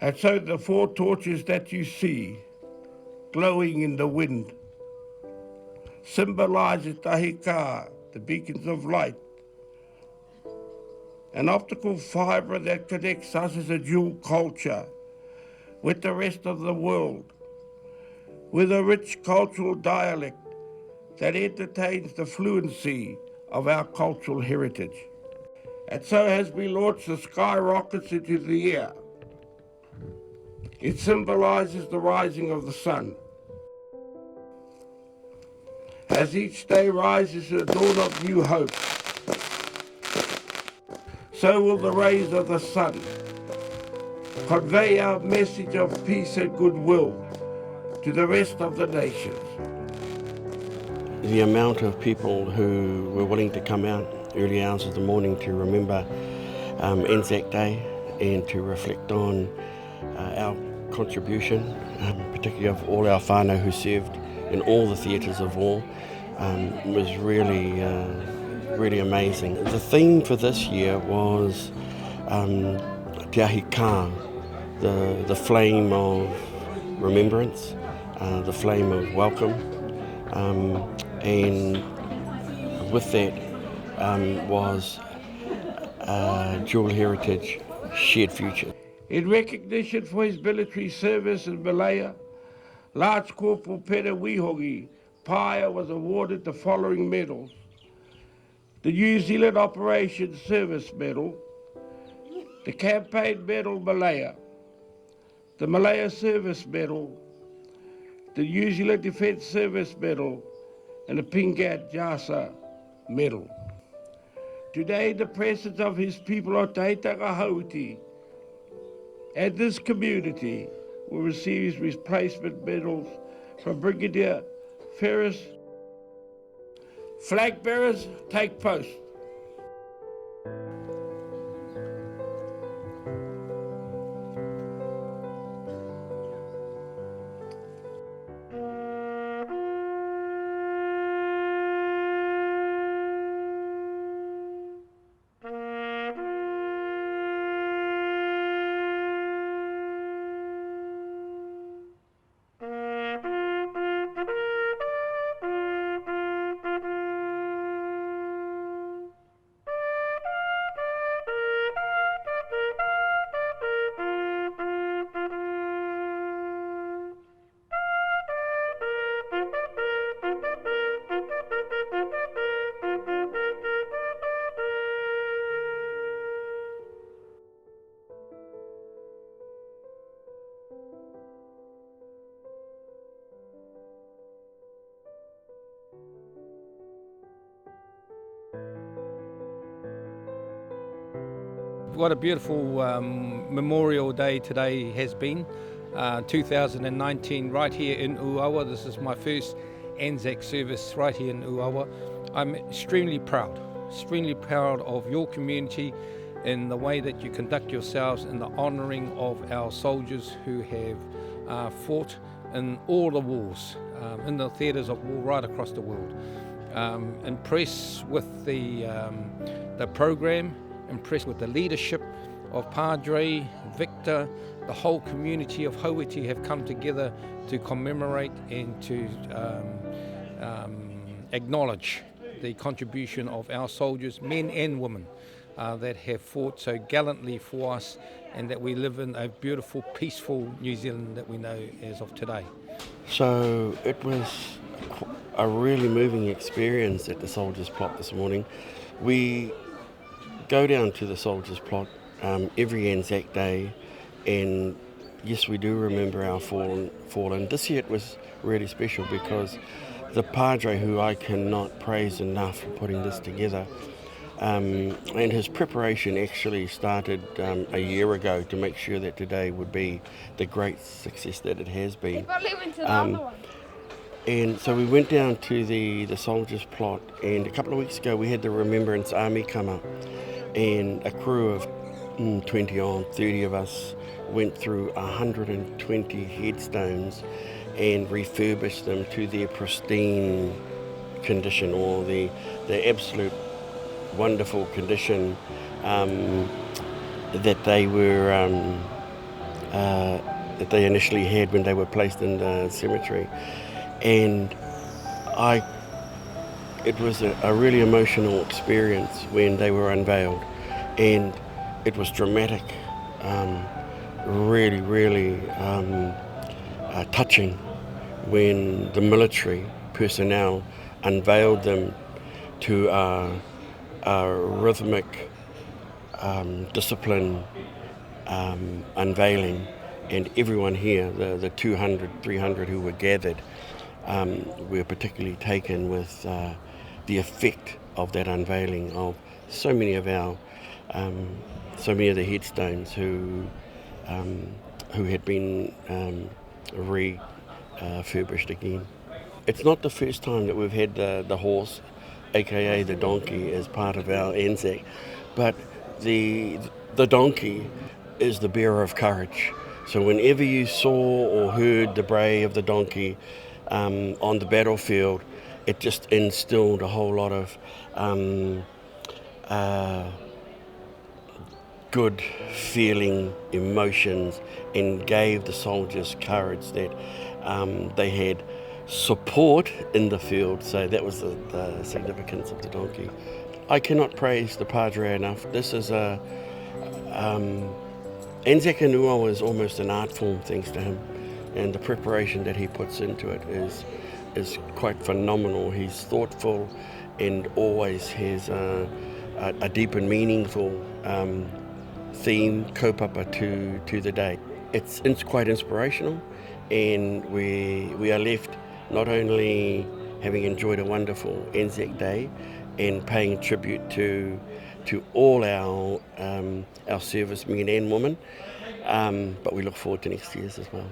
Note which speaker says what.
Speaker 1: And so the four torches that you see glowing in the wind symbolizes tahika, the beacons of light, an optical fibre that connects us as a dual culture with the rest of the world, with a rich cultural dialect that entertains the fluency of our cultural heritage. And so as we launch the sky rockets into the air, it symbolizes the rising of the sun. As each day rises to the dawn of new hope, so will the rays of the sun convey our message of peace and goodwill to the rest of the nations.
Speaker 2: The amount of people who were willing to come out early hours of the morning to remember Anzac Day and to reflect on our contribution, particularly of all our whānau who served in all the theatres of war, was really amazing. The theme for this year was Te Ahi Kā, the flame of remembrance, the flame of welcome, and with that was dual heritage, shared future.
Speaker 1: In recognition for his military service in Malaya, Lance Corporal Pere Wihogi Paia was awarded the following medals: the New Zealand Operations Service Medal, the Campaign Medal Malaya, the Malaya Service Medal, the New Zealand Defence Service Medal, and the Pingat Jasa Medal. Today, in the presence of his people of Taitanga Hauti and this community will receive his replacement medals from Brigadier Ferris. Flag bearers, take post.
Speaker 3: What a beautiful Memorial Day today has been, 2019 right here in Uawa. This is my first Anzac service right here in Uawa. I'm extremely proud of your community in the way that you conduct yourselves in the honouring of our soldiers who have fought in all the wars, in the theatres of war right across the world. Impressed with the program, impressed with the leadership of Padre, Victor, the whole community of Hauiti have come together to commemorate and to acknowledge the contribution of our soldiers, men and women, that have fought so gallantly for us, and that we live in a beautiful, peaceful New Zealand that we know as of today.
Speaker 2: So it was a really moving experience at the Soldiers' Plot this morning. We go down to the Soldiers' Plot every Anzac Day, and yes, we do remember our fallen. This year it was really special because the Padre, who I cannot praise enough for putting this together, and his preparation actually started a year ago to make sure that today would be the great success that it has been. And so we went down to the Soldiers' Plot, and a couple of weeks ago we had the Remembrance Army come up, and a crew of 20 on 30 of us went through 120 headstones and refurbished them to their pristine condition, or the absolute wonderful condition that they were that they initially had when they were placed in the cemetery. And it was a really emotional experience when they were unveiled, and it was dramatic, really touching when the military personnel unveiled them to a rhythmic discipline unveiling, and everyone here, the 200, 300 who were gathered, were particularly taken with the effect of that unveiling of so many of so many of the headstones who had been refurbished again. It's not the first time that we've had the horse, aka the donkey, as part of our Anzac, but the donkey is the bearer of courage. So whenever you saw or heard the bray of the donkey on the battlefield, it just instilled a whole lot of good feeling emotions and gave the soldiers courage that they had support in the field. So that was the significance of the donkey. I cannot praise the Padre enough. This is Anzac in Uawa is almost an art form thanks to him, and the preparation that he puts into it is quite phenomenal. He's thoughtful and always has a deep and meaningful theme, kaupapa to the day. It's quite inspirational, and we are left not only having enjoyed a wonderful Anzac Day and paying tribute to all our servicemen and women, but we look forward to next year's as well.